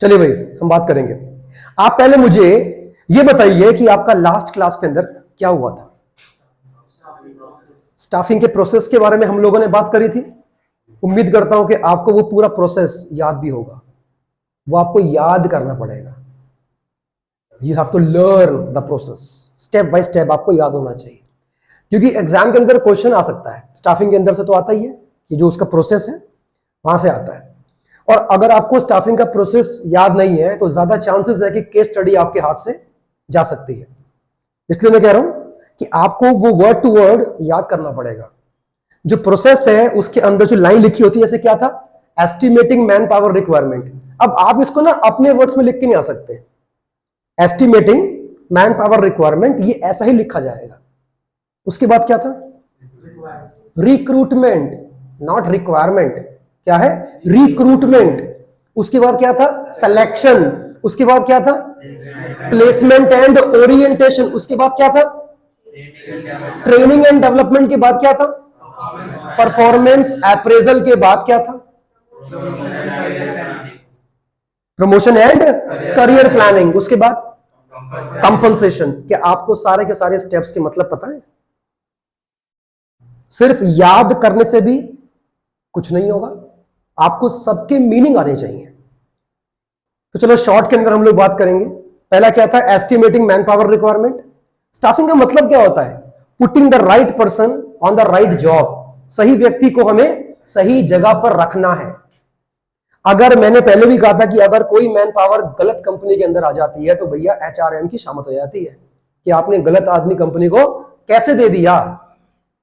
चलिए भाई हम बात करेंगे। आप पहले मुझे ये बताइए कि आपका लास्ट क्लास के अंदर क्या हुआ था। स्टाफिंग के प्रोसेस के बारे में हम लोगों ने बात करी थी। उम्मीद करता हूं कि आपको वो पूरा प्रोसेस याद भी होगा। वो आपको याद करना पड़ेगा। You have to learn the process, step by step आपको याद होना चाहिए, क्योंकि एग्जाम के अंदर क्वेश्चन आ सकता है। स्टाफिंग के अंदर से तो आता ही है कि जो उसका प्रोसेस है वहां से आता है। और अगर आपको स्टाफिंग का प्रोसेस याद नहीं है तो ज्यादा चांसेस है कि केस स्टडी आपके हाथ से जा सकती है। इसलिए मैं कह रहा हूं कि आपको वो वर्ड टू वर्ड याद करना पड़ेगा। जो प्रोसेस है उसके अंदर जो लाइन लिखी होती है, जैसे क्या था, एस्टिमेटिंग मैन पावर रिक्वायरमेंट। अब आप इसको ना अपने वर्ड्स में लिख के नहीं आ सकते। एस्टिमेटिंग मैन पावर रिक्वायरमेंट, ये ऐसा ही लिखा जाएगा। उसके बाद क्या था, रिक्रूटमेंट, नॉट रिक्वायरमेंट। क्या है, रिक्रूटमेंट। उसके बाद क्या था, सिलेक्शन। उसके बाद क्या था, प्लेसमेंट एंड ओरिएंटेशन। उसके बाद क्या था, ट्रेनिंग एंड डेवलपमेंट। के बाद क्या था, परफॉर्मेंस अप्रेजल। के बाद क्या था, प्रमोशन एंड करियर प्लानिंग। उसके बाद कंपनसेशन। क्या आपको सारे के सारे स्टेप्स के मतलब पता है? सिर्फ याद करने से भी कुछ नहीं होगा, आपको सबके मीनिंग आने चाहिए। तो चलो शॉर्ट के अंदर हम लोग बात करेंगे। पहला क्या था, estimating man power requirement. Staffing का मतलब क्या होता है, putting the right person on the right job. सही व्यक्ति को हमें सही जगह पर रखना है। अगर मैंने पहले भी कहा था कि अगर कोई मैन पावर गलत कंपनी के अंदर आ जाती है तो भैया एचआरएम की शामत हो जाती है कि आपने गलत आदमी कंपनी को कैसे दे दिया।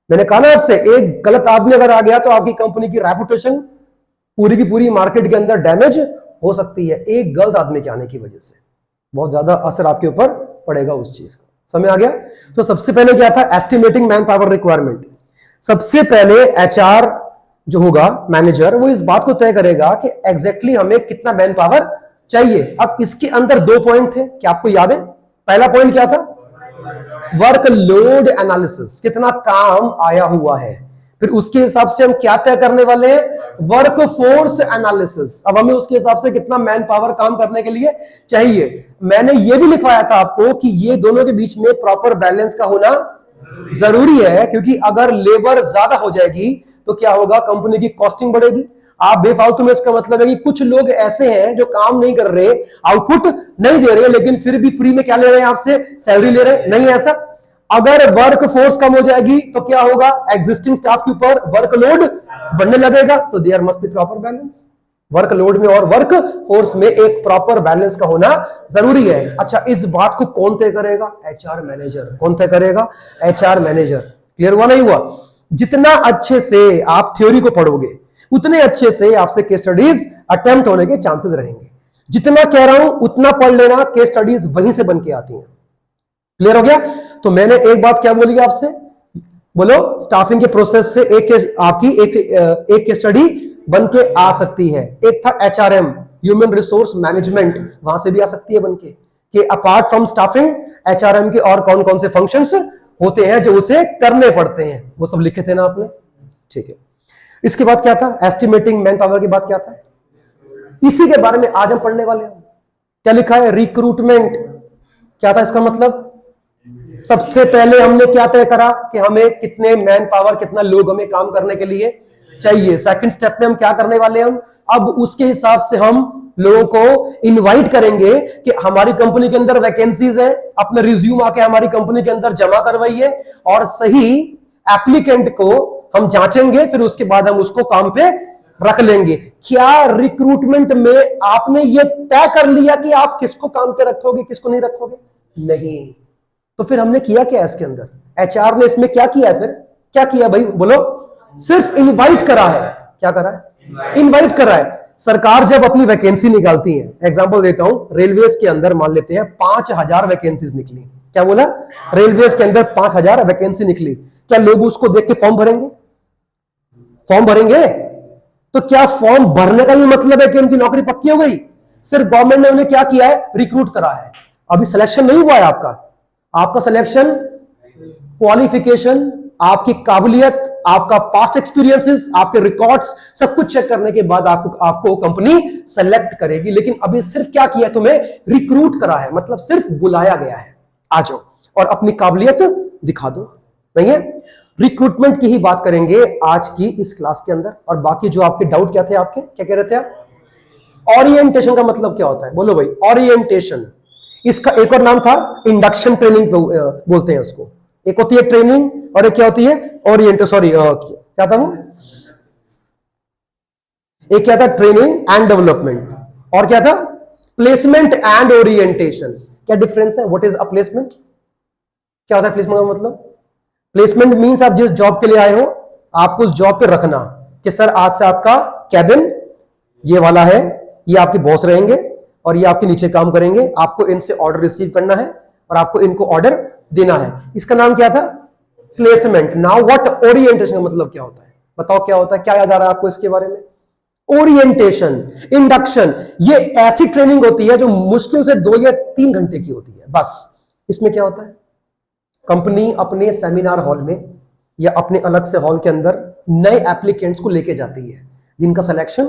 मैंने कहा ना आपसे, एक गलत आदमी अगर आ गया तो आपकी कंपनी की रेपुटेशन पूरी की पूरी मार्केट के अंदर डैमेज हो सकती है। एक गलत आदमी के आने की वजह से बहुत ज्यादा असर आपके ऊपर पड़ेगा उस चीज का। समझ आ गया? तो सबसे पहले क्या था, एस्टिमेटिंग मैन पावर रिक्वायरमेंट। सबसे पहले एचआर जो होगा, मैनेजर, वो इस बात को तय करेगा कि एग्जैक्टली हमें कितना मैन पावर चाहिए। अब इसके अंदर दो पॉइंट थे, क्या आपको याद है? पहला पॉइंट क्या था, वर्कलोड एनालिसिस, कितना काम आया हुआ है। फिर उसके हिसाब से हम क्या तय करने वाले हैं, वर्क फोर्स एनालिसिस। अब हमें उसके हिसाब से कितना मैन पावर काम करने के लिए चाहिए। मैंने ये भी लिखवाया था आपको कि ये दोनों के बीच में प्रॉपर बैलेंस का होना जरूरी है, क्योंकि अगर लेबर ज्यादा हो जाएगी तो क्या होगा, कंपनी की कॉस्टिंग बढ़ेगी। आप बेफालतू में, इसका मतलब है कि कुछ लोग ऐसे हैं जो काम नहीं कर रहे, आउटपुट नहीं दे रहे, लेकिन फिर भी फ्री में क्या ले रहे हैं आपसे, सैलरी ले रहे हैं। नहीं ऐसा। अगर वर्क फोर्स कम हो जाएगी तो क्या होगा, एग्जिस्टिंग स्टाफ के ऊपर वर्कलोड बढ़ने लगेगा। तो there must be proper balance. Workload में और वर्क फोर्स में एक प्रॉपर बैलेंस का होना जरूरी है। अच्छा, इस बात को कौन तय करेगा, एचआर मैनेजर। कौन तय करेगा, एचआर मैनेजर। क्लियर हुआ नहीं हुआ? जितना अच्छे से आप थ्योरी को पढ़ोगे उतने अच्छे से आपसे केस स्टडीज अटेम्प्ट होने के चांसेस रहेंगे। जितना कह रहा हूं उतना पढ़ लेना, केस स्टडीज वहीं से बन के आती हैं। क्लियर हो गया? तो मैंने एक बात क्या बोली आपसे, बोलो, स्टाफिंग के प्रोसेस से आपकी एक केस स्टडी बन के आ सकती है। एक था एचआरएम, ह्यूमन रिसोर्स मैनेजमेंट, वहां से भी आ सकती है बन के, कि अपार्ट फ्रॉम स्टाफिंग एचआरएम के और कौन कौन से फंक्शंस होते हैं जो उसे करने पड़ते हैं, वो सब लिखे थे ना आपने। ठीक है। इसके बाद क्या था, एस्टिमेटिंग मैन पावर के बाद क्या था, इसी के बारे में आज हम पढ़ने वाले हैं। क्या लिखा है, रिक्रूटमेंट। क्या था इसका मतलब, सबसे पहले हमने क्या तय करा कि हमें कितने मैन पावर, कितना लोग हमें काम करने के लिए चाहिए। सेकंड स्टेप में हम क्या करने वाले हैं, हम अब उसके हिसाब से हम लोगों को इनवाइट करेंगे कि हमारी कंपनी के अंदर वैकेंसीज है, अपना रिज्यूम आके हमारी कंपनी के अंदर जमा करवाइए, और सही एप्लीकेंट को हम जांचेंगे, फिर उसके बाद हम उसको काम पे रख लेंगे। क्या रिक्रूटमेंट में आपने ये तय कर लिया कि आप किसको काम पे रखोगे, किसको नहीं रखोगे? नहीं। तो फिर हमने किया क्या इसके अंदर, एचआर ने इसमें क्या किया है, फिर क्या किया भाई बोलो, सिर्फ इनवाइट करा है। क्या करा है, इनवाइट करा है। सरकार जब अपनी वैकेंसी निकालती है, एग्जांपल देता हूं, रेलवेज के अंदर मान लेते हैं 5000 वैकेंसीज निकली। क्या बोला, रेलवेज के अंदर 5000 वैकेंसी निकली। क्या लोग उसको देख के फॉर्म भरेंगे? फॉर्म भरेंगे? तो क्या फॉर्म भरने का ये मतलब है कि उनकी नौकरी पक्की हो गई? सिर्फ गवर्नमेंट ने उन्हें क्या किया है, रिक्रूट करा है। अभी सिलेक्शन नहीं हुआ है आपका। आपका सिलेक्शन, क्वालिफिकेशन, आपकी काबिलियत, आपका पास्ट एक्सपीरियंसेस, आपके रिकॉर्ड्स, सब कुछ चेक करने के बाद आपको कंपनी सेलेक्ट करेगी। लेकिन अभी सिर्फ क्या किया, तुम्हें रिक्रूट करा है, मतलब सिर्फ बुलाया गया है, आ जाओ और अपनी काबिलियत दिखा दो, नहीं है। रिक्रूटमेंट की ही बात करेंगे आज की इस क्लास के अंदर। और बाकी जो आपके डाउट क्या थे, आपके क्या कह रहे थे आप? ओरिएंटेशन का मतलब क्या होता है, बोलो भाई। ओरिएंटेशन, इसका एक और नाम था इंडक्शन ट्रेनिंग बोलते हैं उसको। एक होती है ट्रेनिंग और एक क्या होती है, क्या था वो, एक क्या था, ट्रेनिंग एंड डेवलपमेंट, और क्या था, प्लेसमेंट एंड ओरिएंटेशन। क्या डिफरेंस है? What is a placement? क्या होता है प्लेसमेंट का मतलब? प्लेसमेंट मींस आप जिस जॉब के लिए आए हो, आपको उस जॉब पे रखना कि सर आज से आपका कैबिन ये वाला है, ये आपके बॉस रहेंगे और ये आपके नीचे काम करेंगे, आपको इनसे ऑर्डर रिसीव करना है और आपको इनको ऑर्डर देना है। इसका नाम क्या था? प्लेसमेंट। नाउ व्हाट ओरिएंटेशन का मतलब क्या होता है, बताओ क्या होता है? क्या याद आ रहा है आपको इसके बारे में? ओरिएंटेशन, इंडक्शन, ये ऐसी ट्रेनिंग होती है जो मुश्किल से 2 या 3 घंटे की होती है बस। इसमें क्या होता है, कंपनी अपने सेमिनार हॉल में या अपने अलग से हॉल के अंदर नए एप्लीकेंट्स को लेके जाती है, जिनका सिलेक्शन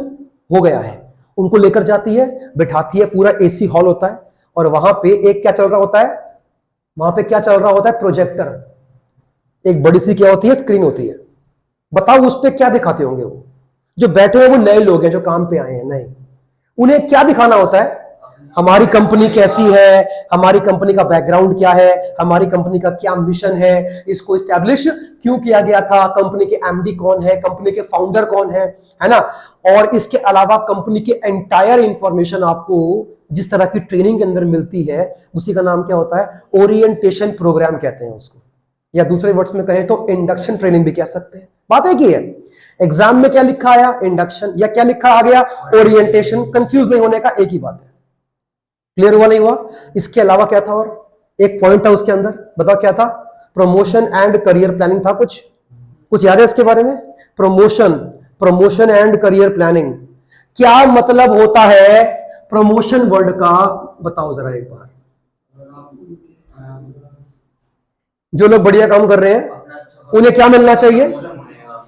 हो गया है, उनको लेकर जाती है, बिठाती है, पूरा एसी हॉल होता है और वहां पे एक क्या चल रहा होता है, वहां पे क्या चल रहा होता है, प्रोजेक्टर, एक बड़ी सी क्या होती है, स्क्रीन होती है। बताओ उस पे क्या दिखाते होंगे? वो जो बैठे हैं वो नए लोग हैं, जो काम पे आए हैं नए, उन्हें क्या दिखाना होता है? हमारी कंपनी कैसी है, हमारी कंपनी का बैकग्राउंड क्या है, हमारी कंपनी का क्या मिशन है, इसको इस्टेब्लिश क्यों किया गया था, कंपनी के एमडी कौन है, कंपनी के फाउंडर कौन है ना। और इसके अलावा कंपनी के एंटायर इंफॉर्मेशन आपको जिस तरह की ट्रेनिंग के अंदर मिलती है, उसी का नाम क्या होता है? ओरिएंटेशन प्रोग्राम कहते हैं उसको, या दूसरे वर्ड्स में कहें तो इंडक्शन ट्रेनिंग भी कह सकते हैं। बात एक ही है, एग्जाम में क्या लिखा आया, इंडक्शन, या क्या लिखा आ गया, ओरिएंटेशन। कंफ्यूज नहीं होने का, एक ही बात है। क्लियर हुआ नहीं हुआ? इसके अलावा क्या था, और एक पॉइंट था उसके अंदर, बताओ क्या था? प्रमोशन एंड करियर प्लानिंग था। कुछ याद है इसके बारे में? प्रमोशन एंड करियर प्लानिंग, क्या मतलब होता है प्रमोशन वर्ड का, बताओ जरा एक बार। जो लोग बढ़िया काम कर रहे हैं उन्हें क्या मिलना चाहिए?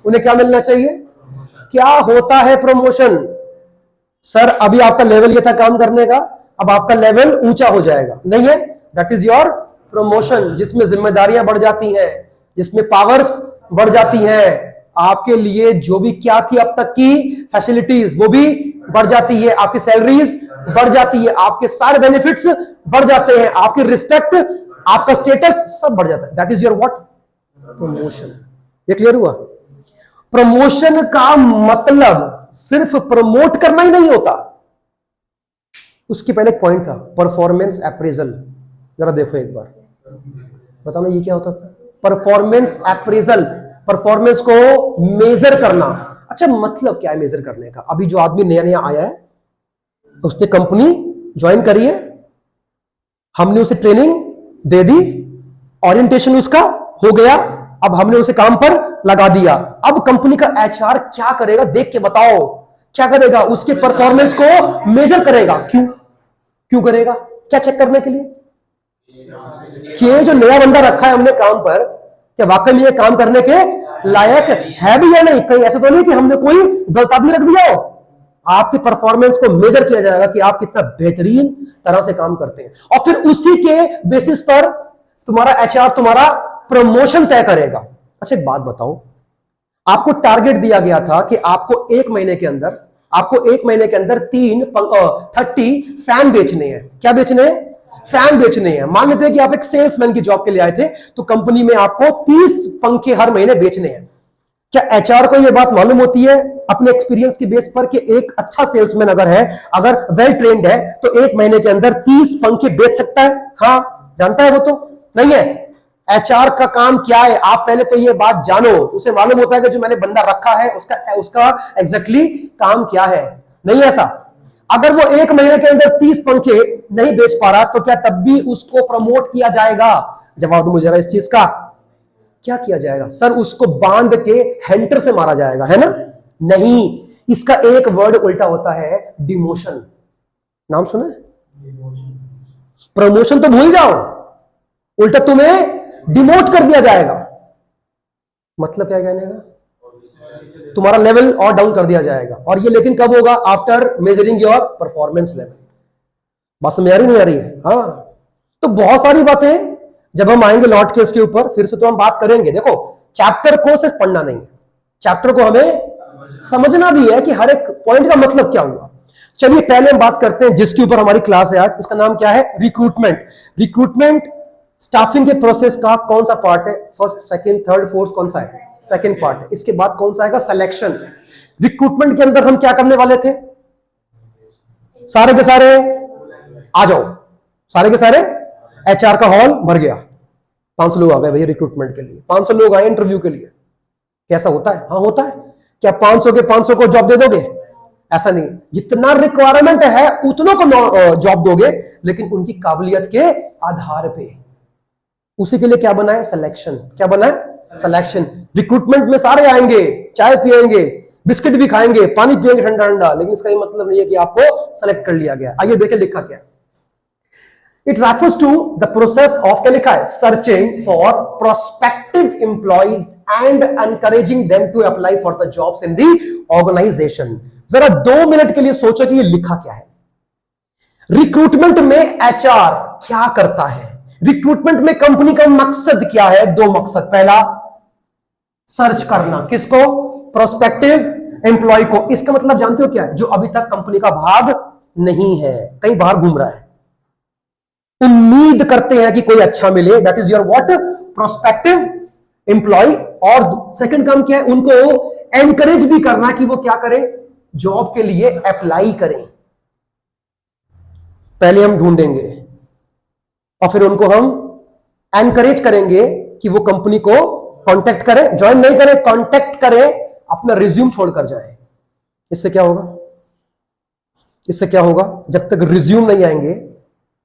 उन्हें क्या मिलना चाहिए? क्या होता है प्रमोशन? सर अभी आपका लेवल ये था काम करने का, अब आपका लेवल ऊंचा हो जाएगा, नहीं है? दैट इज योर प्रमोशन, जिसमें जिम्मेदारियां बढ़ जाती हैं, जिसमें पावर्स बढ़ जाती हैं, आपके लिए जो भी क्या थी अब तक की फैसिलिटीज वो भी बढ़ जाती है, आपकी सैलरीज बढ़ जाती है, आपके सारे बेनिफिट्स बढ़ जाते हैं, आपकी रिस्पेक्ट, आपका स्टेटस सब बढ़ जाता है। That is your what? Promotion. ये क्लियर हुआ? प्रमोशन का मतलब सिर्फ प्रमोट करना ही नहीं होता, उसके पहले एक पॉइंट था परफॉर्मेंस अप्रेजल। जरा देखो एक बार, बताना ये क्या होता था? परफॉर्मेंस अप्रेजल, परफॉर्मेंस को मेजर करना। अच्छा मतलब क्या है मेजर करने का? अभी जो आदमी नया नया आया है, उसने कंपनी ज्वाइन करी है, हमने उसे ट्रेनिंग दे दी, ओरिएंटेशन उसका हो गया, अब हमने उसे काम पर लगा दिया। अब कंपनी का एचआर क्या करेगा, देख के बताओ क्या करेगा? उसके परफॉर्मेंस को मेजर करेगा। क्यों करेगा? क्या चेक करने के लिए कि ये जो नया बंदा रखा है हमने काम पर, क्या वाकई में ये काम करने के लायक है भी या नहीं। कहीं ऐसा तो नहीं कि हमने कोई गलत आदमी रख दिया हो। आपके परफॉर्मेंस को मेजर किया जाएगा कि आप कितना बेहतरीन तरह से काम करते हैं, और फिर उसी के बेसिस पर तुम्हारा एचआर तुम्हारा प्रमोशन तय करेगा। अच्छा एक बात बताओ, आपको टारगेट दिया गया था कि आपको एक महीने के अंदर 30 फैन बेचने हैं। क्या बेचने हैं? फैन बेचने हैं। मान लेते हैं कि आप एक सेल्समैन की जॉब के लिए आए थे, तो कंपनी में आपको 30 पंखे हर महीने बेचने हैं। क्या एचआर को यह बात मालूम होती है अपने एक्सपीरियंस के बेस पर कि एक अच्छा सेल्समैन अगर वेल ट्रेंड है तो एक महीने के अंदर 30 पंखे बेच सकता है? हाँ, जानता है वो तो नहीं है। एचआर का काम क्या है, आप पहले तो ये बात जानो। उसे मालूम होता है कि जो मैंने बंदा रखा है उसका एग्जैक्टली काम क्या है। नहीं ऐसा? अगर वो एक महीने के अंदर 30 पंखे नहीं बेच पा रहा, तो क्या तब भी उसको प्रमोट किया जाएगा? जवाब दो मुझे जरा इस चीज का। क्या किया जाएगा? सर उसको बांध के हैंटर से मारा जाएगा, है ना? नहीं, इसका एक वर्ड उल्टा होता है डिमोशन। नाम सुना है? प्रमोशन तो भूल जाओ, उल्टा तुम्हें डिमोट कर दिया जाएगा। मतलब क्या कहने का? तुम्हारा लेवल और डाउन कर दिया जाएगा। और ये लेकिन कब होगा? After measuring your performance level. बात समझ आ रही नहीं आ रही है? हाँ, तो बहुत सारी बातें जब हम आएंगे लॉट केस के ऊपर फिर से तो हम बात करेंगे। देखो, चैप्टर को सिर्फ पढ़ना नहीं है, चैप्टर को हमें समझना भी है कि हर एक पॉइंट का मतलब क्या हुआ। चलिए पहले हम बात करते हैं जिसके ऊपर हमारी क्लास है आज, इसका नाम क्या है? रिक्रूटमेंट। रिक्रूटमेंट स्टाफिंग के प्रोसेस का कौन सा पार्ट है? फर्स्ट, सेकंड, थर्ड, फोर्थ कौन सा है? सेकंड पार्ट है। इसके बाद कौन सा आएगा? सिलेक्शन। रिक्रूटमेंट के अंदर हम क्या करने वाले थे? सारे के सारे आ जाओ, सारे के सारे एचआर का हॉल भर गया, 500 लोग आ गए भैया रिक्रूटमेंट के लिए, 500 लोग आए इंटरव्यू के लिए। कैसा होता है? हाँ होता है। क्या 500 के 500 को जॉब दे दोगे? ऐसा नहीं, जितना रिक्वायरमेंट है उतनों को जॉब दोगे, लेकिन उनकी काबिलियत के आधार पे। उसी के लिए क्या बना है? सिलेक्शन। क्या बना है? सिलेक्शन। रिक्रूटमेंट में सारे आएंगे, चाय पिएंगे, बिस्किट भी खाएंगे, पानी पिएंगे ठंडा ठंडा, लेकिन इसका ये मतलब नहीं है कि आपको सेलेक्ट कर लिया गया। आइए देखें लिखा क्या। It refers to the process of, क्या लिखा है? Searching for prospective employees and encouraging them to apply for the jobs in the organisation. जरा 2 मिनट के लिए सोचो कि ये लिखा क्या है। रिक्रूटमेंट में एचआर क्या करता है? रिक्रूटमेंट में कंपनी का मकसद क्या है? 2 मकसद। पहला, सर्च करना। किसको? प्रोस्पेक्टिव एम्प्लॉय को। इसका मतलब जानते हो क्या है? जो अभी तक कंपनी का भाग नहीं है, कहीं बाहर घूम रहा है, उम्मीद करते हैं कि कोई अच्छा मिले। That is your what? Prospective employee. और सेकंड काम क्या है? उनको एनकरेज भी करना कि वो क्या करें? जॉब के लिए अप्लाई करें। पहले हम ढूंढेंगे और फिर उनको हम एनकरेज करेंगे कि वो कंपनी को कांटेक्ट करें, ज्वाइन नहीं करें, कांटेक्ट करें, अपना रिज्यूम छोड़कर जाए। इससे क्या होगा? इससे क्या होगा? जब तक रिज्यूम नहीं आएंगे,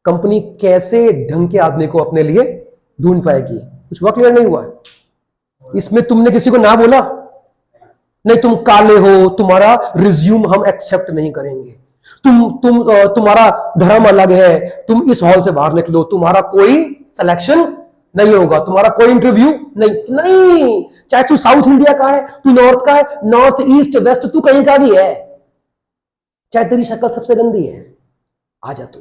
कंपनी कैसे ढंग के आदमी को अपने लिए ढूंढ पाएगी? कुछ हुआ? क्लियर नहीं हुआ? इसमें तुमने किसी को ना बोला नहीं, तुम काले हो, तुम्हारा रिज्यूम हम एक्सेप्ट नहीं करेंगे, तुम्हारा धर्म अलग है, तुम इस हॉल से बाहर निकलो, तुम्हारा कोई सिलेक्शन नहीं होगा, तुम्हारा कोई इंटरव्यू नहीं। चाहे तू साउथ इंडिया का है, तू नॉर्थ का है, नॉर्थ ईस्ट वेस्ट, तू कहीं का भी है, चाहे तेरी शक्ल सबसे गंदी है, आ जा तू।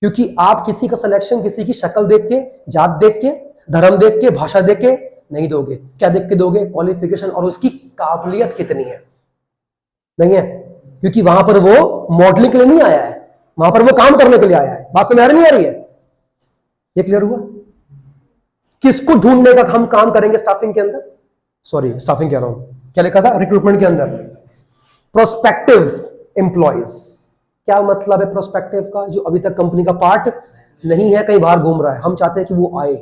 क्योंकि आप किसी का सिलेक्शन किसी की शक्ल देख के, जात देख के, धर्म देख के, भाषा देख के नहीं दोगे। क्या देख के दोगे? क्वालिफिकेशन और उसकी काबिलियत कितनी है। नहीं है, क्योंकि वहां पर वो मॉडलिंग के लिए नहीं आया है, वहां पर वो काम करने के लिए आया है। बात समझ नहीं आ रही है? ये क्लियर हुआ? किसको ढूंढने का हम काम करेंगे स्टाफिंग के अंदर? सॉरी, स्टाफिंग कह रहा हूं, क्या लिखा था? रिक्रूटमेंट के अंदर प्रोस्पेक्टिव एम्प्लॉइज। क्या मतलब है प्रोस्पेक्टिव का? जो अभी तक कंपनी का पार्ट नहीं है, कहीं बाहर घूम रहा है। हम चाहते हैं कि वो आए,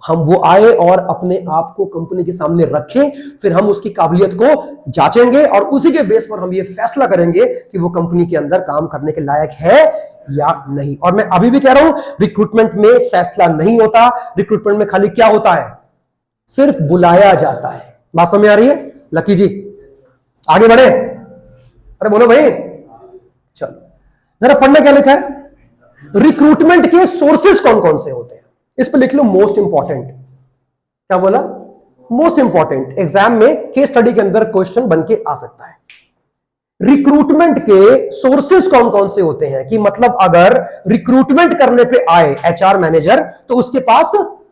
वो आए और अपने आप को कंपनी के सामने रखें, फिर हम उसकी काबिलियत को जांचेंगे और उसी के बेस पर हम ये फैसला करेंगे कि वो कंपनी के अंदर काम करने के लायक है या नहीं। और मैं अभी भी कह रहा हूं, रिक्रूटमेंट में फैसला नहीं होता, रिक्रूटमेंट में खाली क्या होता है? सिर्फ बुलाया जाता है। बात समझ आ रही है? लकी जी आगे बढ़े। अरे बोलो भाई, चलो जरा पढ़ने क्या लिखा है। रिक्रूटमेंट के सोर्सेस कौन कौन से होते हैं, इस पर लिख लो मोस्ट इंपॉर्टेंट। क्या बोला? Most important. एग्जाम में केस स्टडी के अंदर क्वेश्चन बन के आ सकता है। रिक्रूटमेंट के सोर्सेस कौन कौन से होते हैं, कि मतलब अगर रिक्रूटमेंट करने पे आए एचआर मैनेजर, तो उसके पास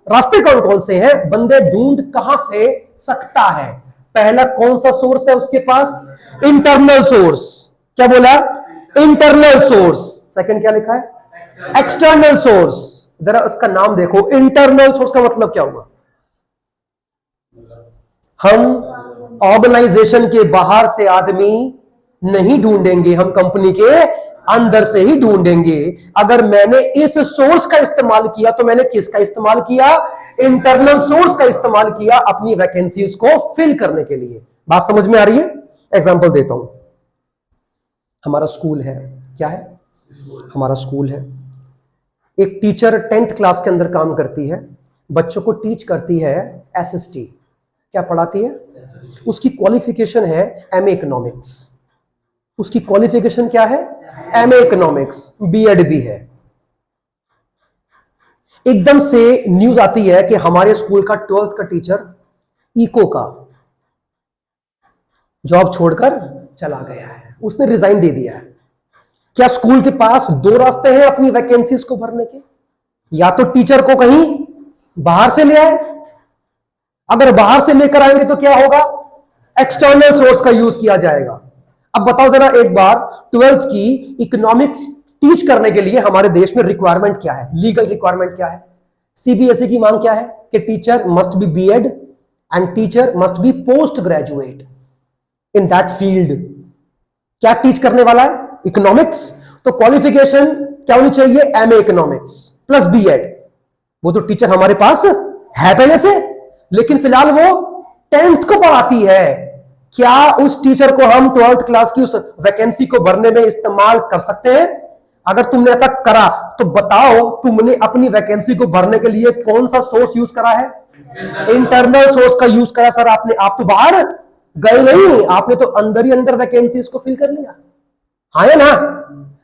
रास्ते कौन कौन से हैं, बंदे ढूंढ कहां से सकता है। पहला कौन सा सोर्स है उसके पास? Internal source. क्या बोला? Internal source. सेकंड क्या लिखा है? External source. जरा उसका नाम देखो, इंटरनल सोर्स का मतलब क्या हुआ? हम ऑर्गेनाइजेशन के बाहर से आदमी नहीं ढूंढेंगे, हम कंपनी के अंदर से ही ढूंढेंगे। अगर मैंने इस सोर्स का इस्तेमाल किया तो मैंने किसका इस्तेमाल किया? इंटरनल सोर्स का इस्तेमाल किया अपनी वैकेंसीज को फिल करने के लिए। बात समझ में आ रही है? एग्जांपल देता हूं। हमारा स्कूल है, क्या है? हमारा स्कूल है। एक टीचर 10th क्लास के अंदर काम करती है, बच्चों को टीच करती है एसएसटी। क्या पढ़ाती है? उसकी क्वालिफिकेशन है एमए इकोनॉमिक्स। उसकी क्वालिफिकेशन क्या है? एमए इकोनॉमिक्स, बीएड भी है। एकदम से न्यूज आती है कि हमारे स्कूल का 12th का टीचर इको का जॉब छोड़कर चला गया है, उसने रिजाइन दे दिया है। क्या स्कूल के पास दो रास्ते हैं अपनी वैकेंसीज को भरने के? या तो टीचर को कहीं बाहर से ले आए, अगर बाहर से लेकर आएंगे तो क्या होगा? एक्सटर्नल सोर्स का यूज किया जाएगा। अब बताओ जरा एक बार, 12th की इकोनॉमिक्स टीच करने के लिए हमारे देश में रिक्वायरमेंट क्या है, लीगल रिक्वायरमेंट क्या है? सीबीएसई की मांग क्या है कि teacher must be BEd and teacher must be post graduate in that field. क्या टीच करने वाला है? इकोनॉमिक्स। तो क्वालिफिकेशन क्या होनी चाहिए? MA economics plus BEd. वो तो टीचर हमारे पास है पहले से, लेकिन फिलहाल वो 10th को पढ़ाती है। क्या उस टीचर को हम 12th क्लास की उस वैकेंसी को भरने में इस्तेमाल कर सकते हैं? अगर तुमने ऐसा करा तो बताओ, तुमने अपनी वैकेंसी को भरने के लिए कौन सा सोर्स यूज करा है? इंटरनल सोर्स का यूज करा सर आपने। आप तो बाहर गए नहीं, आपने तो अंदर ही अंदर वैकेंसीज को फिल कर लिया, हाँ या ना?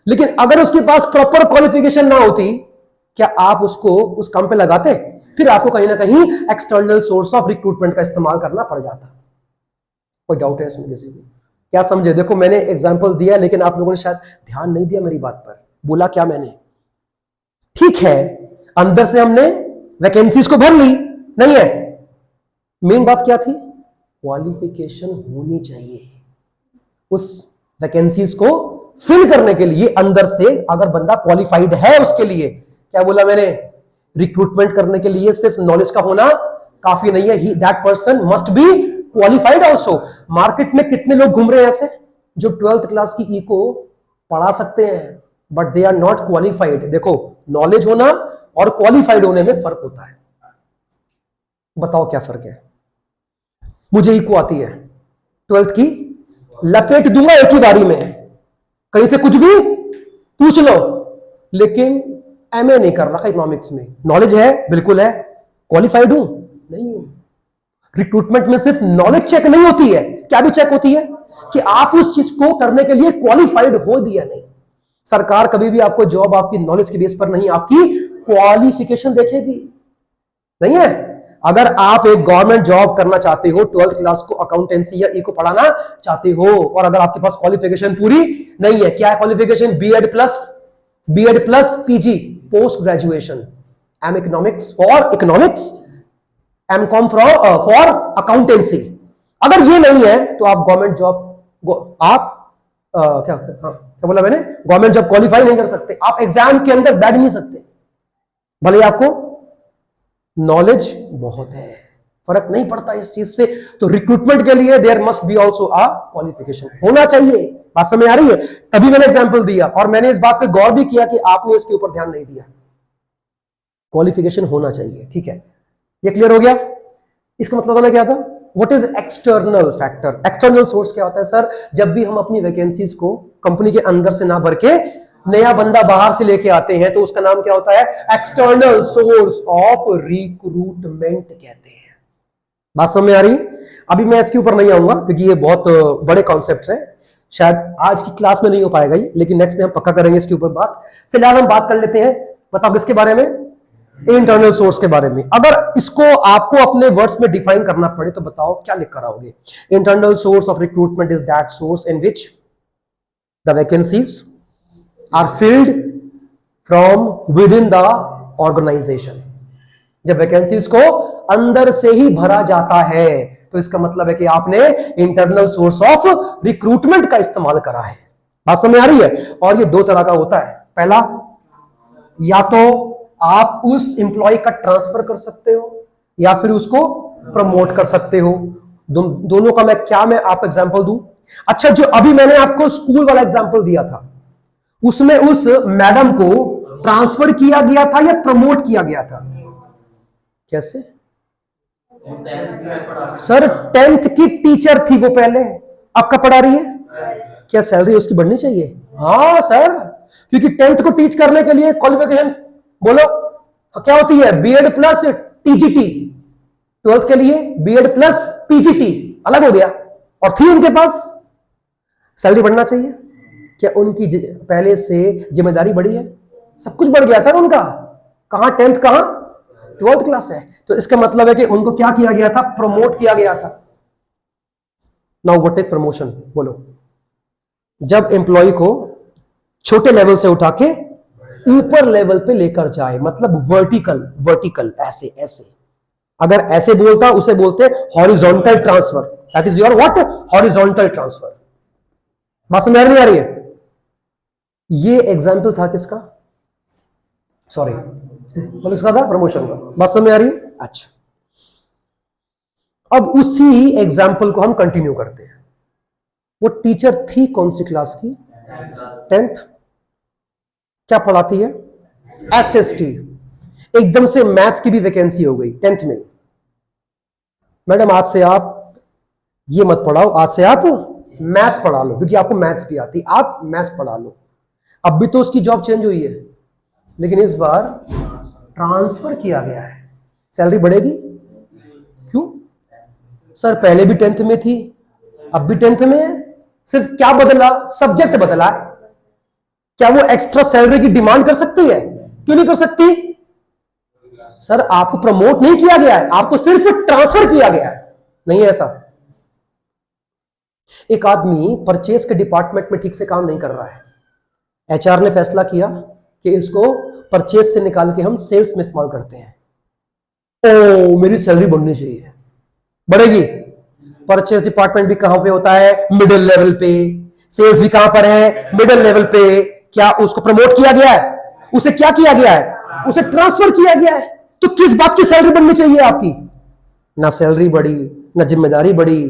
लेकिन अगर उसके पास प्रॉपर क्वालिफिकेशन ना होती, क्या आप उसको उस काम पे लगाते? फिर आपको कहीं ना कहीं एक्सटर्नल सोर्स ऑफ रिक्रूटमेंट का इस्तेमाल करना पड़ जाता। कोई डाउट है इसमें किसी को? क्या समझे? देखो मैंने एग्जांपल दिया, लेकिन आप लोगों ने शायद ध्यान नहीं दिया मेरी बात पर। बोला क्या मैंने? ठीक है, अंदर से हमने वैकेंसीज को भर ली, नहीं है? मेन बात क्या थी? क्वालिफिकेशन होनी चाहिए उस वैकेंसीज को फिल करने के लिए। अंदर से अगर बंदा क्वालिफाइड है उसके लिए, क्या बोला मैंने? रिक्रूटमेंट करने के लिए सिर्फ नॉलेज का होना काफी नहीं है, that person must be qualified also. Market में कितने लोग घूम रहे हैं ऐसे जो 12th क्लास की ई को पढ़ा सकते हैं but they are not qualified. देखो, नॉलेज होना और क्वालिफाइड होने में फर्क होता है। बताओ क्या फर्क है? मुझे ई को आती है 12th की, लपेट दूंगा एक ही बारी में, कहीं से कुछ भी पूछ लो, लेकिन एमए नहीं कर रखा इकोनॉमिक्स में। नॉलेज है, बिल्कुल है। क्वालिफाइड हूं? नहीं हूं। रिक्रूटमेंट में सिर्फ नॉलेज चेक नहीं होती है, क्या भी चेक होती है कि आप उस चीज को करने के लिए क्वालिफाइड हो भी या नहीं। सरकार कभी भी आपको जॉब आपकी नॉलेज के बेस पर नहीं, आपकी क्वालिफिकेशन देखेगी, नहीं है? अगर आप एक गवर्नमेंट जॉब करना चाहते हो, 12th क्लास को अकाउंटेंसी या ई को पढ़ाना चाहते हो, और अगर आपके पास क्वालिफिकेशन पूरी नहीं है, क्या है qualification? BEd plus PG post graduation, M economics for economics, MCom for accountancy. अगर ये नहीं है तो आप गवर्नमेंट जॉब, आप क्या बोला मैंने? गवर्नमेंट जॉब क्वालिफाई नहीं कर सकते, आप एग्जाम के अंदर बैठ नहीं सकते, भले आपको नॉलेज बहुत है, फर्क नहीं पड़ता इस चीज से। तो रिक्रूटमेंट के लिए there must be also a qualification, होना चाहिए। बात समझ आ रही है? तभी मैंने एग्जांपल दिया, और मैंने इस बात पे गौर भी किया कि आपने इसके ऊपर ध्यान नहीं दिया। क्वालिफिकेशन होना चाहिए, ठीक है? ये क्लियर हो गया? इसका मतलब होना क्या था? What is external factor? External source क्या होता है सर? जब भी हम अपनी वैकेंसीज को कंपनी के अंदर से ना भर के नया बंदा बाहर से लेके आते हैं, तो उसका नाम क्या होता है? एक्सटर्नल सोर्स ऑफ रिक्रूटमेंट कहते हैं। बात समझ में आ रही है? अभी मैं इसके ऊपर नहीं आऊंगा क्योंकि ये बहुत बड़े कॉन्सेप्ट्स हैं, शायद आज की क्लास में नहीं हो पाएगा ये, लेकिन नेक्स्ट में हम पक्का करेंगे इसके ऊपर बात। फिलहाल हम बात कर लेते हैं, बताओ किसके बारे में? इंटरनल सोर्स के बारे में। अगर इसको आपको अपने वर्ड्स में डिफाइन करना पड़े तो बताओ क्या लिख कर आओगे? Internal source of recruitment is that source in which the vacancies are filled from within the organisation. जब वैकेंसीज को अंदर से ही भरा जाता है तो इसका मतलब है कि आपने इंटरनल सोर्स ऑफ रिक्रूटमेंट का इस्तेमाल करा है। बात समझ आ रही है? और ये दो तरह का होता है। पहला, या तो आप उस एम्प्लॉय का ट्रांसफर कर सकते हो या फिर उसको प्रमोट कर सकते हो। दोनों का मैं आपको एग्जांपल दूं। अच्छा, जो अभी मैंने आपको स्कूल वाला एग्जांपल दिया था, उसमें उस मैडम को ट्रांसफर किया गया था या प्रमोट किया गया था? कैसे सर? 10th की टीचर थी वो, पहले अब कब पढ़ा रही है? क्या सैलरी उसकी बढ़नी चाहिए? हाँ सर, क्योंकि 10th को टीच करने के लिए क्वालिफिकेशन बोलो क्या होती है? BEd plus TGT. 12th के लिए बीएड प्लस पीजीटी अलग हो गया, और थी उनके पास, सैलरी बढ़ना चाहिए। क्या उनकी पहले से जिम्मेदारी बढ़ी है? सब कुछ बढ़ गया सर उनका। कहां 10th, कहां 12th क्लास है। तो इसका मतलब है कि उनको क्या किया गया था? प्रमोट किया गया था। नाउ व्हाट इज प्रमोशन, बोलो। जब एम्प्लॉय को छोटे लेवल से उठा के ऊपर लेवल पे लेकर जाए, मतलब वर्टिकल, वर्टिकल ऐसे ऐसे। अगर ऐसे बोलता उसे बोलते horizontal transfer. That is your what, horizontal transfer. बात समझ नहीं आ रही है? ये एग्जाम्पल था किसका, सॉरी बोलो किसका था, प्रमोशन का। बात समझ में आ रही है? अच्छा, अब उसी एग्जाम्पल को हम कंटिन्यू करते हैं। वो टीचर थी कौन सी क्लास की, 10th। क्या पढ़ाती है, एसएसटी। एकदम से मैथ्स की भी वैकेंसी हो गई 10th में। मैडम आज से आप ये मत पढ़ाओ, आज से आप मैथ्स पढ़ा लो, क्योंकि आपको मैथ्स भी आती, आप मैथ्स पढ़ा लो। अब भी तो उसकी जॉब चेंज हुई है, लेकिन इस बार ट्रांसफर किया गया है। सैलरी बढ़ेगी, क्यों सर? पहले भी 10th में थी, अब भी 10th में है, सिर्फ क्या बदला, सब्जेक्ट बदला है। क्या वो एक्स्ट्रा सैलरी की डिमांड कर सकती है? क्यों नहीं कर सकती? सर आपको प्रमोट नहीं किया गया है, आपको सिर्फ ट्रांसफर किया गया है। नहीं है ऐसा? एक आदमी परचेज के डिपार्टमेंट में ठीक से काम नहीं कर रहा है, एचआर ने फैसला किया कि इसको परचेज से निकाल के हम सेल्स में इस्तेमाल करते हैं। ओ मेरी सैलरी बढ़नी चाहिए, बढ़ेगी। परचेज डिपार्टमेंट भी कहां पे होता है, मिडिल लेवल पे। सेल्स भी कहां पर है, मिडिल लेवल पे। क्या उसको प्रमोट किया गया है? उसे क्या किया गया है? उसे ट्रांसफर किया गया है। तो किस बात की सैलरी बढ़नी चाहिए आपकी? ना सैलरी बढ़ी, ना जिम्मेदारी बढ़ी,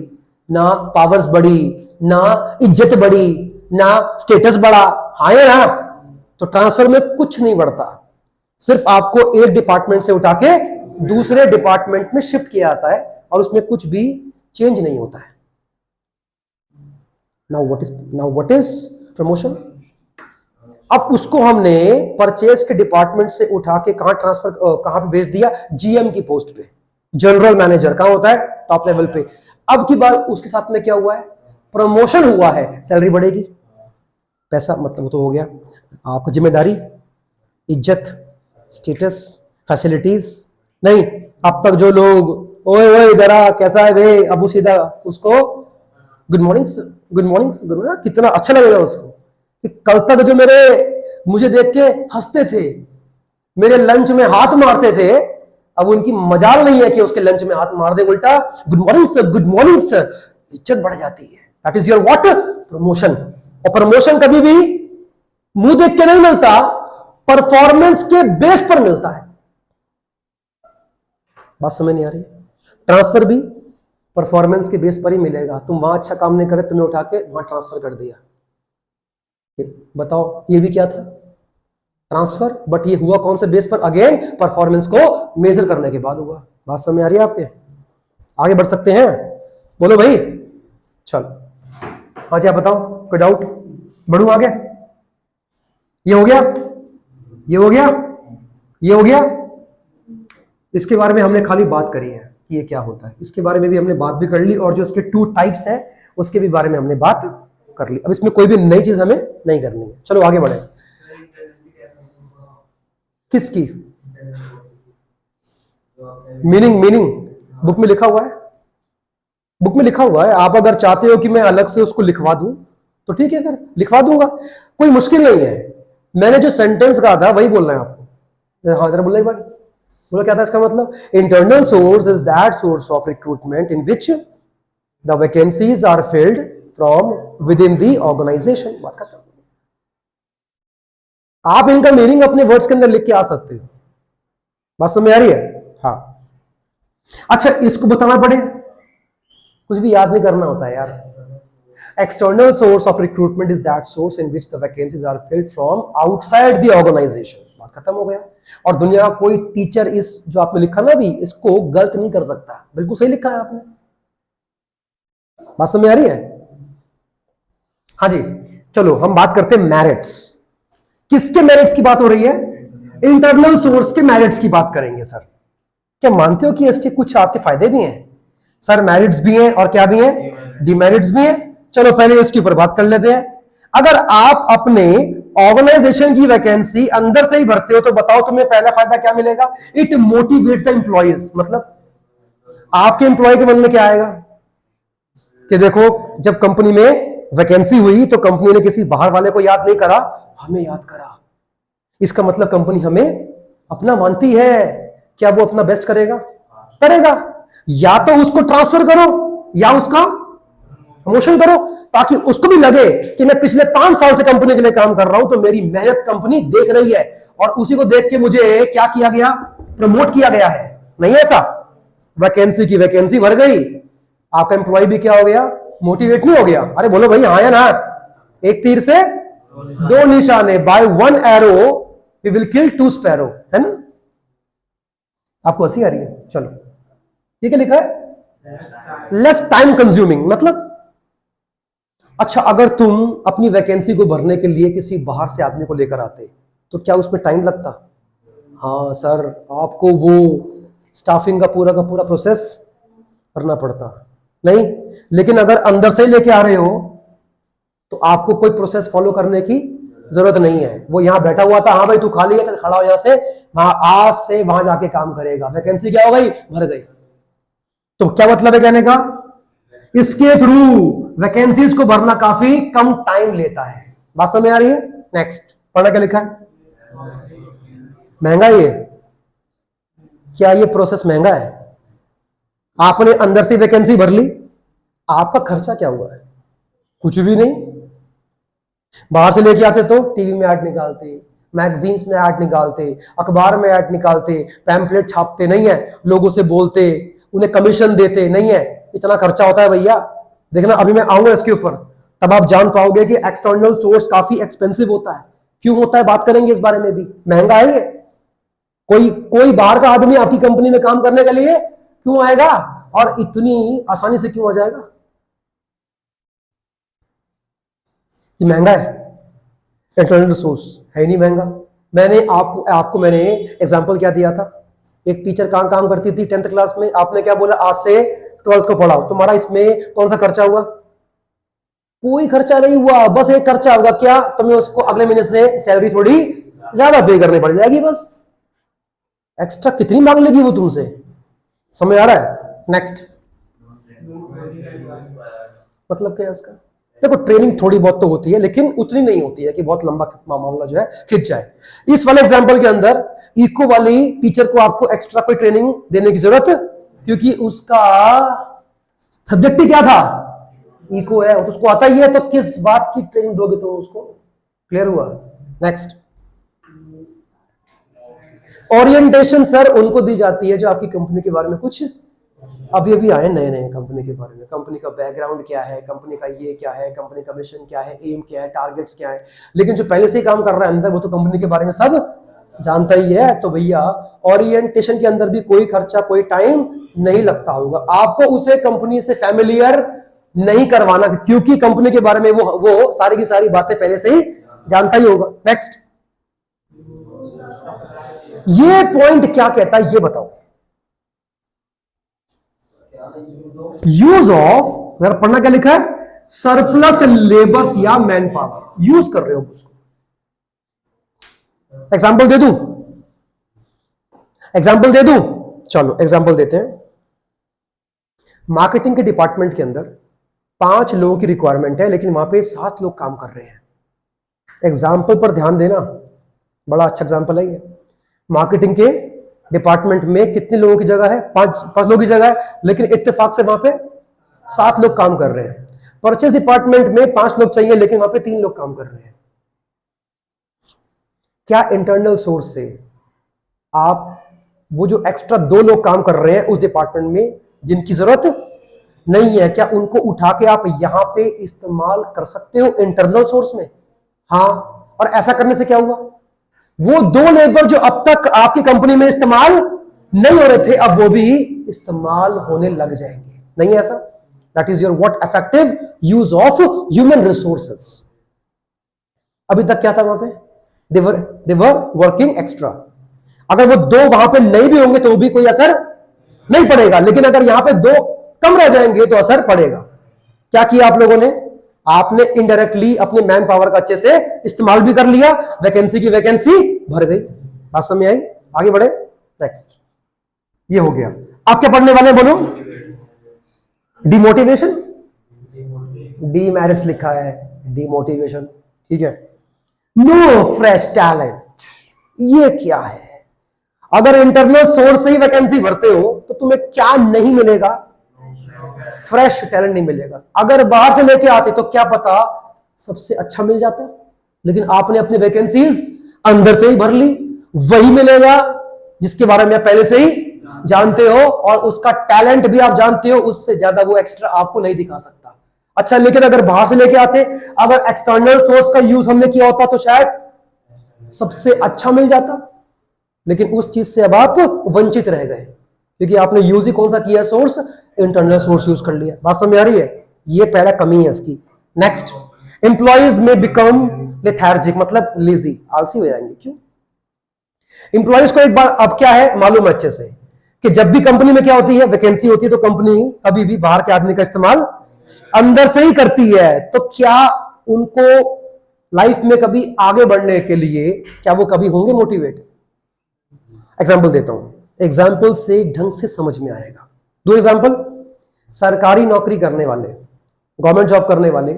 ना पावर्स बढ़ी, ना इज्जत बढ़ी, ना स्टेटस बढ़ा। हाँ या ना? तो ट्रांसफर में कुछ नहीं बढ़ता, सिर्फ आपको एक डिपार्टमेंट से उठा के दूसरे डिपार्टमेंट में शिफ्ट किया जाता है, और उसमें कुछ भी चेंज नहीं होता है। Now what is promotion? अब उसको हमने परचेज के डिपार्टमेंट से उठा के कहां ट्रांसफर, कहां पे भेज दिया, जीएम की पोस्ट पे। जनरल मैनेजर कहां होता है, टॉप लेवल पे। अब की बार उसके साथ में क्या हुआ है, प्रमोशन हुआ है, सैलरी बढ़ेगी। पैसा मतलब तो हो गया, आपको जिम्मेदारी, इज्जत, स्टेटस, फैसिलिटीज नहीं। अब तक जो लोग ओए ओए इधर आ, कैसा है बे, अब वो सीधा उसको good morning good morning good morning, कितना अच्छा लगेगा उसको कि कल तक जो मुझे देख के हंसते थे, मेरे लंच में हाथ मारते थे, अब उनकी मजाल नहीं है कि उसके लंच में हाथ मार दे, उल्टा good morning sir, good morning sir. इज्जत बढ़ जाती है। That is your what, promotion. और प्रमोशन कभी भी मुंह देख के नहीं मिलता, परफॉर्मेंस के बेस पर मिलता है। बात समझ नहीं आ रही? ट्रांसफर भी परफॉर्मेंस के बेस पर ही मिलेगा। तुम वहां अच्छा काम नहीं करे, तुम्हें उठा के वहां ट्रांसफर कर दिया। बताओ ये भी क्या था, ट्रांसफर, बट ये हुआ कौन से बेस पर, अगेन परफॉर्मेंस को मेजर करने के बाद हुआ। बात समझ आ रही है आपके? आगे बढ़ सकते हैं, बोलो भाई। चलो हाँ जी, आप बताओ, कोई डाउट? बढ़ू आगे? ये हो गया, ये हो गया, ये हो गया। इसके बारे में हमने खाली बात करी है कि ये क्या होता है, इसके बारे में भी हमने बात भी कर ली, और जो इसके 2 टाइप्स हैं उसके भी बारे में हमने बात कर ली। अब इसमें कोई भी नई चीज हमें नहीं करनी है। चलो आगे बढ़े। किसकी मीनिंग बुक में लिखा हुआ है, बुक में लिखा हुआ है। आप अगर चाहते हो कि मैं अलग से उसको लिखवा दूं तो ठीक है, फिर लिखवा दूंगा, कोई मुश्किल नहीं है। मैंने जो सेंटेंस कहा था वही बोलना है आपको। हाँ जरा बोला एक बार, बोला क्या था इसका मतलब? Internal source is that source of recruitment in which the vacancies are filled from within the organisation. बात खत्म। आप इनका मीनिंग अपने वर्ड्स के अंदर लिख के आ सकते हो। बात समझ आ रही है? हाँ। अच्छा, इसको बताना पड़े, कुछ भी याद नहीं करना होता है यार। External source of recruitment is that source in which the vacancies are filled from outside the organisation. बात खत्म हो गया। और दुनिया का कोई टीचर इस जो आपने लिखा ना भी, इसको गलत नहीं कर सकता। बिल्कुल सही लिखा है आपने। बात समझ आ रही है? हाँ जी। चलो हम बात करते हैं मेरिट्स। किसके मेरिट्स की बात हो रही है? इंटरनल सोर्स के मेरिट्स की बात करेंगे सर। क्या मानते हो कि इसके कुछ आपके फायदे भी हैं? सर मेरिट्स भी हैं और क्या भी हैं? डिमेरिट्स भी हैं। चलो पहले इसके ऊपर बात कर लेते हैं। अगर आप अपने ऑर्गेनाइजेशन की वैकेंसी अंदर से ही भरते हो तो बताओ तुम्हें पहला फायदा क्या मिलेगा? It motivate the employees. मतलब आपके एम्प्लॉय के मन में क्या आएगा? कि देखो जब कंपनी में वैकेंसी हुई तो कंपनी ने किसी बाहर वाले को याद नहीं करा, हमें याद करा। इसका मतलब कंपनी हमें अपना मानती है। क्या वो अपना बेस्ट करेगा? करेगा। या तो उसको ट्रांसफर करो या उसका प्रमोशन करो, ताकि उसको भी लगे कि मैं पिछले 5 साल से कंपनी के लिए काम कर रहा हूं, तो मेरी मेहनत कंपनी देख रही है, और उसी को देख के मुझे क्या किया गया? प्रमोट किया गया है। नहीं ऐसा? वैकेंसी की वैकेंसी भर गई, आपका एम्प्लॉय भी क्या हो गया? मोटिवेट नहीं हो गया? अरे बोलो भाई, हाँ या ना? एक तीर से दो निशाने, by one arrow we will kill 2 sparrow, है ना? आपको हंसी आ रही है? चलो, ठीक है, लिखा है लेस टाइम कंज्यूमिंग। मतलब अच्छा, अगर तुम अपनी वैकेंसी को भरने के लिए किसी बाहर से आदमी को लेकर आते तो क्या उसमें टाइम लगता? हाँ सर, आपको वो स्टाफिंग का पूरा प्रोसेस करना पड़ता। नहीं, लेकिन अगर अंदर से लेके आ रहे हो तो आपको कोई प्रोसेस फॉलो करने की जरूरत नहीं है। वो यहां बैठा हुआ था, हाँ भाई तू खाली है, चल खड़ा हो यहां से, वहां आज से वहां जाके काम करेगा। वैकेंसी क्या हो गई? भर गई। तो क्या मतलब है कहने का? इसके थ्रू वैकेंसीज को भरना काफी कम टाइम लेता है। बात समझ आ रही है? नेक्स्ट, पढ़ना क्या लिखा है? महंगा है ये? क्या ये प्रोसेस महंगा है? आपने अंदर से वैकेंसी भर ली, आपका खर्चा क्या हुआ है? कुछ भी नहीं। बाहर से लेके आते तो टीवी में ऐड निकालते, मैगजीन्स में ऐड निकालते, अखबार में ऐड निकालते, पैम्पलेट छापते, नहीं है, लोगों से बोलते, उन्हें कमीशन देते, नहीं है, इतना खर्चा होता है भैया। देखना, अभी मैं आऊंगा इसके ऊपर, तब आप जान पाओगे कि एक्सटर्नल सोर्स काफी एक्सपेंसिव होता है। क्यों होता है, बात करेंगे इस बारे में भी। महंगा है ये। कोई बाहर का आदमी आपकी कंपनी में काम करने के लिए क्यों आएगा, और इतनी आसानी से क्यों आ जाएगा? ये महंगा है? इंटरनल रिसोर्स है नहीं महंगा। मैंने आपको मैंने एग्जांपल क्या दिया था? एक टीचर कहां काम करती थी 10th क्लास में, आपने क्या बोला? आज से 12th को पढ़ाओ। तुम्हारा इसमें कौन सा खर्चा हुआ? कोई खर्चा नहीं हुआ। बस एक खर्चा होगा, क्या? तुम्हें उसको अगले महीने से सैलरी थोड़ी ज्यादा पे करनी पड़ जाएगी, बस। एक्स्ट्रा कितनी मांग लेगी वो तुमसे? समझ आ रहा है? नेक्स्ट, मतलब क्या है इसका? देखो, ट्रेनिंग थोड़ी बहुत तो होती है, लेकिन उतनी नहीं होती है कि बहुत लंबा मामला जो है खिंच जाए। इस वाले एग्जांपल के अंदर इको वाली टीचर को आपको एक्स्ट्रा कोई ट्रेनिंग देने की जरूरत, क्योंकि उसका सब्जेक्ट ही क्या था? इको है, उसको आता ही है, तो किस बात की ट्रेनिंग दोगे तो उसको? क्लियर हुआ? नेक्स्ट, ओरिएंटेशन सर उनको दी जाती है जो आपकी कंपनी के बारे में कुछ अभी आए नए कंपनी के बारे में, कंपनी का बैकग्राउंड क्या है, कंपनी का ये क्या है, कंपनी का मिशन क्या है, एम क्या है, टारगेट्स क्या है। लेकिन जो पहले से ही काम कर रहा है अंदर, वो तो कंपनी के बारे में सब जानता ही है। तो भैया, ओरिएंटेशन के अंदर भी कोई खर्चा, कोई टाइम नहीं लगता होगा। आपको उसे कंपनी से फैमिलियर नहीं करवाना, क्योंकि कंपनी के बारे में वो सारी की सारी बातें पहले से ही जानता ही होगा। नेक्स्ट, ये पॉइंट क्या कहता है ये बताओ? यूज ऑफ, अगर पढ़ना क्या लिखा है? सरप्लस लेबर्स या मैन पावर यूज कर रहे हो उसको। एग्जाम्पल दे दूं? चलो एग्जाम्पल देते हैं। मार्केटिंग के डिपार्टमेंट के अंदर 5 लोगों की रिक्वायरमेंट है, लेकिन वहां पे 7 लोग काम कर रहे हैं। एग्जाम्पल पर ध्यान देना, बड़ा अच्छा एग्जाम्पल है ये। मार्केटिंग के डिपार्टमेंट में कितने लोगों की जगह है? 5 लोगों की जगह है, लेकिन इत्तेफाक से वहां पे 7 लोग काम कर रहे हैं। परचेज डिपार्टमेंट में 5 लोग चाहिए, लेकिन वहां पे 3 लोग काम कर रहे हैं। क्या इंटरनल सोर्स से आप वो जो एक्स्ट्रा 2 लोग काम कर रहे हैं उस डिपार्टमेंट में, जिनकी जरूरत नहीं है, क्या उनको उठा के आप यहां पे इस्तेमाल कर सकते हो इंटरनल सोर्स में? हाँ। और ऐसा करने से क्या हुआ? वो 2 लेबर जो अब तक आपकी कंपनी में इस्तेमाल नहीं हो रहे थे, अब वो भी इस्तेमाल होने लग जाएंगे। नहीं ऐसा? That is your what effective use of human resources. अभी तक क्या था वहां पे? दे वर वर्किंग एक्स्ट्रा। अगर वो 2 वहां पे नहीं भी होंगे तो भी कोई असर नहीं पड़ेगा, लेकिन अगर यहां पे 2 कम रह जाएंगे तो असर पड़ेगा। क्या किया आप लोगों ने? आपने इनडायरेक्टली अपने मैन पावर का अच्छे से इस्तेमाल भी कर लिया, वैकेंसी की वैकेंसी भर गई। बात समझ आई? आगे बढ़े। नेक्स्ट, ये हो गया। आप क्या पढ़ने वाले हैं बोलो? डिमोटिवेशन। डीमेरिट्स लिखा है, डीमोटिवेशन, ठीक है। नो फ्रेश टैलेंट, ये क्या है? अगर इंटरनल सोर्स से ही वैकेंसी भरते हो तो तुम्हें क्या नहीं मिलेगा? फ्रेश टैलेंट नहीं मिलेगा। अगर बाहर से लेके आते तो क्या पता सबसे अच्छा मिल जाता, लेकिन आपने अपनी वैकेंसीज अंदर से ही भर ली, वही मिलेगा जिसके बारे में आप पहले से ही जानते हो, और उसका टैलेंट भी आप जानते हो, उससे ज्यादा वो एक्स्ट्रा आपको नहीं दिखा सकता। अच्छा, लेकिन अगर बाहर से लेके आते, अगर एक्सटर्नल सोर्स का यूज हमने किया होता तो शायद सबसे अच्छा मिल जाता, लेकिन उस चीज से अब आप वंचित रह गए, क्योंकि आपने यूज ही कौन सा किया? सोर्स, इंटरनल सोर्स यूज कर लिया। बात समझ आ रही है? ये पहला कमी है इसकी। नेक्स्ट, एम्प्लॉइज में बिकम लेथार्जिक, मतलब लेजी, आलसी हो जाएंगे। क्यों? एम्प्लॉइज को एक बार अब क्या है मालूम अच्छे से कि जब भी कंपनी में क्या होती है, वैकेंसी होती है, तो कंपनी कभी भी बाहर के आदमी का इस्तेमाल अंदर से ही करती है। तो क्या उनको लाइफ में कभी आगे बढ़ने के लिए क्या वो कभी होंगे मोटिवेट? एग्जांपल देता हूं, एग्जांपल से ढंग से समझ में आएगा। दो एग्जांपल। सरकारी नौकरी करने वाले, गवर्नमेंट जॉब करने वाले,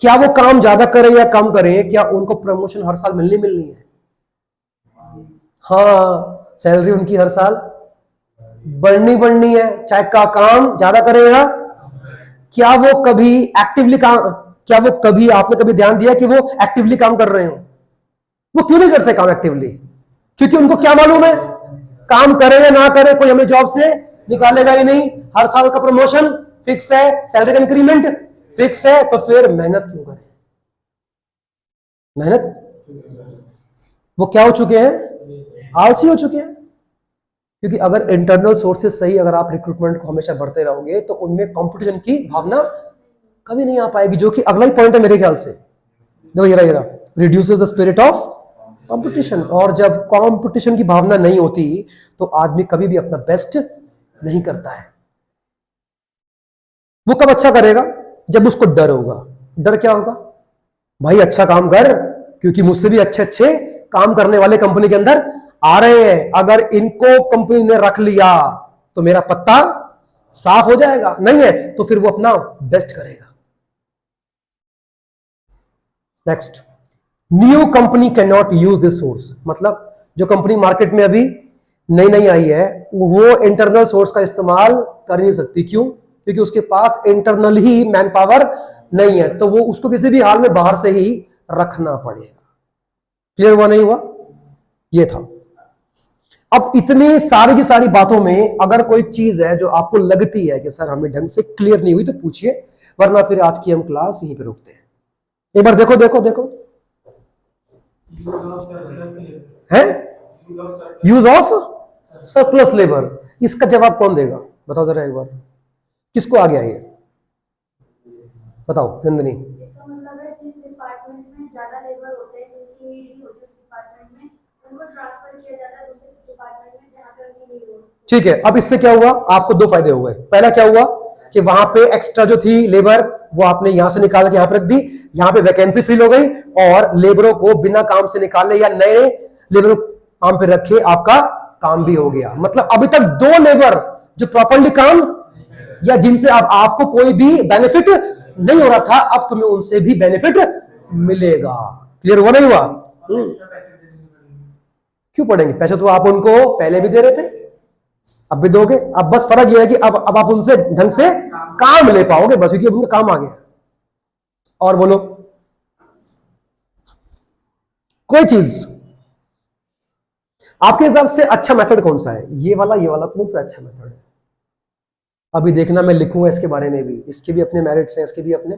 क्या वो काम ज्यादा करें या कम करें, क्या उनको प्रमोशन हर साल मिलनी है? हाँ, सैलरी उनकी हर साल बढ़नी है, चाहे का काम ज्यादा करेगा। क्या वो कभी एक्टिवली काम, क्या वो कभी, आपने कभी ध्यान दिया कि वो एक्टिवली काम कर रहे हो? वो क्यों नहीं करते काम एक्टिवली? क्योंकि उनको क्या मालूम है, काम करे या ना करे कोई हमें जॉब से निकालेगा ही नहीं, हर साल का प्रमोशन फिक्स है, सैलरी का इंक्रीमेंट फिक्स है, तो फिर मेहनत क्यों करें? मेहनत, वो क्या हो चुके हैं? आलसी हो चुके हैं। क्योंकि अगर इंटरनल सोर्सेज सही, अगर आप रिक्रूटमेंट को हमेशा बढ़ते रहोगे तो उनमें कंपटीशन की भावना कभी नहीं आ पाएगी, जो कि अगला ही पॉइंट है मेरे ख्याल से। देखो ये रहा reduces the spirit of competition. और जब कंपटीशन की भावना नहीं होती तो आदमी कभी भी अपना बेस्ट नहीं करता है। वो कब अच्छा करेगा? जब उसको डर होगा। डर क्या होगा? भाई अच्छा काम कर, क्योंकि मुझसे भी अच्छे अच्छे काम करने वाले कंपनी के अंदर आ रहे हैं। अगर इनको कंपनी ने रख लिया तो मेरा पत्ता साफ हो जाएगा, नहीं है तो फिर वो अपना बेस्ट करेगा। Next, new company can not use this source, मतलब जो कंपनी मार्केट में अभी नई आई है वो इंटरनल सोर्स का इस्तेमाल कर नहीं सकती। क्यों? क्योंकि उसके पास इंटरनल ही मैन पावर नहीं है, तो वो उसको किसी भी हाल में बाहर से ही रखना पड़ेगा। क्लियर हुआ नहीं हुआ? ये था। अब इतनी सारी की सारी बातों में अगर कोई चीज है जो आपको लगती है कि सर हमें ढंग से क्लियर नहीं हुई तो पूछिए, वरना फिर आज की हम क्लास यहीं पे रोकते हैं। एक बार देखो देखो देखो, है यूज ऑफ सरप्लस लेबर, इसका जवाब कौन देगा? बताओ जरा एक बार, किसको आ गया ये? बताओ नंदिनी। इसका मतलब है जिस डिपार्टमेंट में ज्यादा लेबर होते हैं, जिनकी नीड होती है उस डिपार्टमेंट में, उनको ट्रांसफर किया जाता है दूसरे डिपार्टमेंट में जहां पे उनकी नीड हो। ठीक है, अब इससे क्या हुआ? आपको दो फायदे हो गए। पहला क्या हुआ कि वहां पे एक्स्ट्रा जो थी लेबर वो आपने यहां से निकाल के यहां पर रख दी, यहां पे वैकेंसी फिल हो गई, और लेबरों को बिना काम से निकाले या नए लेबर काम पे रखे आपका काम भी हो गया। मतलब अभी तक दो लेबर जो प्रॉपर्ली काम या जिनसे आपको कोई भी बेनिफिट नहीं हो रहा था, अब तुम्हें उनसे भी बेनिफिट मिलेगा। क्लियर हुआ नहीं हुआ? क्यों पढ़ेंगे? पैसे तो आप उनको पहले भी दे रहे थे, अब भी दोगे। अब बस फर्क यह है कि अब आप उनसे ढंग से काम ले पाओगे बस, क्योंकि उनका काम आ गया। और बोलो कोई चीज आपके हिसाब से अच्छा मेथड कौन सा है? ये वाला कौन सा अच्छा मेथड है? अभी देखना, मैं लिखूंगा इसके बारे में भी, इसके भी अपने मेरिट्स हैं, इसके भी अपने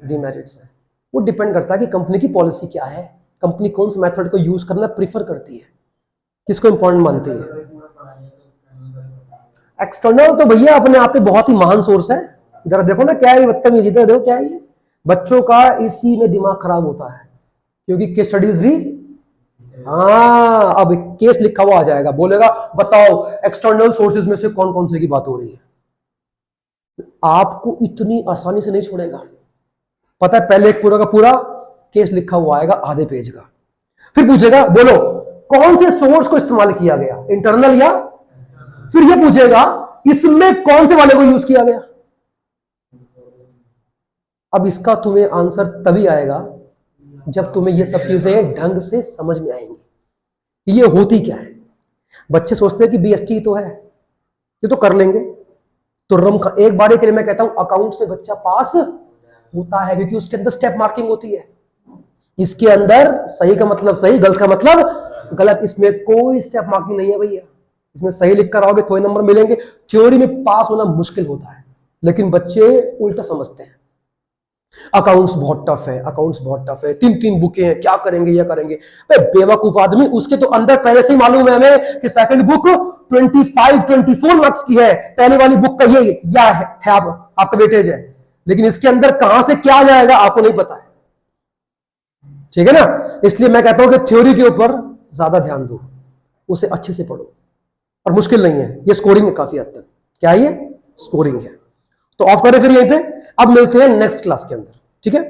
डिमेरिट्स हैं। वो डिपेंड करता है कि कंपनी की पॉलिसी क्या है, कंपनी कौन से मेथड को यूज करना प्रीफर करती है, किसको इंपॉर्टेंट मानती है। एक्सटर्नल तो भैया अपने आप में बहुत ही महान सोर्स है। जरा देखो ना क्या है बदतमीजी, देखो क्या है ये। बच्चों का इसी में दिमाग खराब होता है, क्योंकि केस स्टडीज भी, हाँ अब केस लिखा हुआ आ जाएगा, बोलेगा बताओ एक्सटर्नल सोर्सेज में से कौन कौन से की बात हो रही है। आपको इतनी आसानी से नहीं छोड़ेगा। पता है, पहले एक पूरा का पूरा केस लिखा हुआ आएगा आधे पेज का, फिर पूछेगा बोलो कौन से सोर्स को इस्तेमाल किया गया, इंटरनल या, फिर ये पूछेगा इसमें कौन से वाले को यूज किया गया। अब इसका तुम्हें आंसर तभी आएगा जब तुम्हें ये सब चीजें ढंग से समझ में आएंगी कि ये होती क्या है। बच्चे सोचते हैं कि बीएसटी तो है, ये तो कर लेंगे। तो एक बार के लिए मैं कहता हूं अकाउंट्स में बच्चा पास होता है क्योंकि उसके अंदर स्टेप मार्किंग होती है। इसके अंदर सही का मतलब सही, गलत का मतलब गलत, इसमें कोई स्टेप मार्किंग नहीं है भैया। इसमें सही लिख कर आओगे थोड़े नंबर मिलेंगे। थ्योरी में पास होना मुश्किल होता है, लेकिन बच्चे उल्टा समझते हैं। अकाउंट्स बहुत टफ है, अकाउंट्स बहुत टफ है, 3 बुकें हैं, क्या करेंगे ये करेंगे। बेवकूफ आदमी, उसके तो अंदर पहले से ही मालूम है हमें कि सेकंड बुक 24 मार्क्स की है, पहले वाली बुक का ये या है आपका वेटेज है, लेकिन इसके अंदर कहां से क्या जाएगा आपको नहीं पता है। ठीक है ना। इसलिए मैं कहता हूं कि थ्योरी के ऊपर ज्यादा ध्यान दो, उसे अच्छे से पढ़ो। और मुश्किल नहीं है, ये स्कोरिंग है काफी हद तक। क्या है ये? स्कोरिंग है। तो ऑफ करें फिर यहीं पे। अब मिलते हैं नेक्स्ट क्लास के अंदर, ठीक है।